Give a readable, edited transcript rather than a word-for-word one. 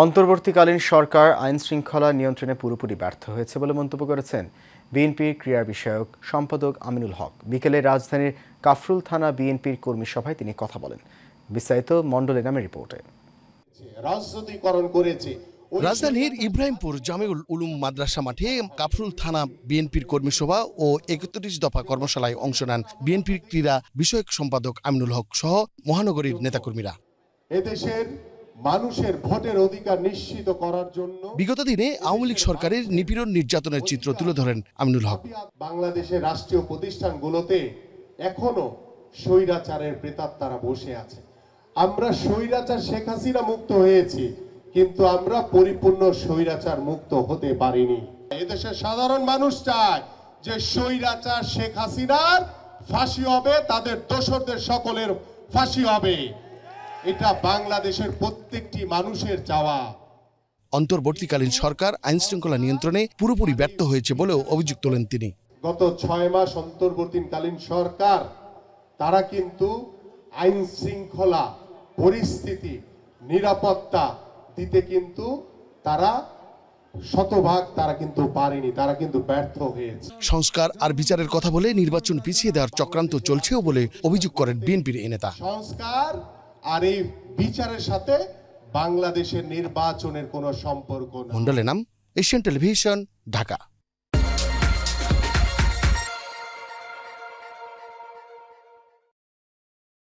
অন্তর্বর্তীকালীন সরকার আইন শৃঙ্খলা নিয়ন্ত্রণে পুরোপুরি ব্যর্থ হয়েছে বলে মন্তব্য করেছেন বিএনপির ক্রীড়া বিষয়ক সম্পাদক আমিনুল হক। বিকেলে রাজধানীর কাফরুল থানা বিএনপির কর্মী সভায় তিনি কথা বলেন। বিস্তারিত মণ্ডল নামের রিপোর্টে। রাজধানীর ইব্রাহিমপুর জামিউল উলুম মাদ্রাসা মাঠে কাফরুল থানা বিএনপির কর্মী সভা ও ৩১ দফা কর্মশালায় অংশ নেন বিএনপির ক্রীড়া বিষয়ক সম্পাদক আমিনুল হক সহ মহানগরীর নেতাকর্মীরা। এদেশের মানুষের ভোটের অধিকার নিশ্চিত করার জন্য বিগত দিনে আওয়ামী লীগ সরকারের নিপীড়ন নির্যাতনের চিত্র তুলে ধরেন আমিনুল হক। বাংলাদেশের রাষ্ট্রীয় প্রতিষ্ঠানগুলোতে এখনো স্বৈরাচারের প্রেতাত্মারা বসে আছে। আমরা স্বৈরাচার শেখ হাসিনা মুক্ত হয়েছি, কিন্তু আমরা পরিপূর্ণ স্বৈরাচার মুক্ত হতে পারিনি। এদেশের সাধারণ মানুষ চায় যে স্বৈরাচার শেখ হাসিনার ফাঁসি হবে, তাদের দোসরদের সকলের ফাঁসি হবে। এটা বাংলাদেশের প্রত্যেকটি মানুষের চাওয়া। অন্তর্বর্তীকালীন সরকার আইন শৃঙ্খলা নিয়ন্ত্রণে পুরোপুরি ব্যর্থ হয়েছে বলেও অভিযোগ তোলেন তিনি। গত 6 মাস অন্তর্বর্তীকালীন সরকার তারা কিন্তু আইন শৃঙ্খলা পরিস্থিতি নিরাপত্তা দিতে কিন্তু তারা শতভাগ তারা কিন্তু পারেনি, তারা কিন্তু ব্যর্থ হয়েছে। সংস্কার আর বিচারের কথা বলে নির্বাচন পিছিয়ে দেওয়ার চক্রান্ত চলছেও বলে অভিযোগ করেন বিএনপির এই নেতা। সংস্কার আর এই বিচারের সাথে বাংলাদেশের নির্বাচনের কোনো সম্পর্ক নেই। মণ্ডলের নাম, এশিয়ান টেলিভিশন, ঢাকা।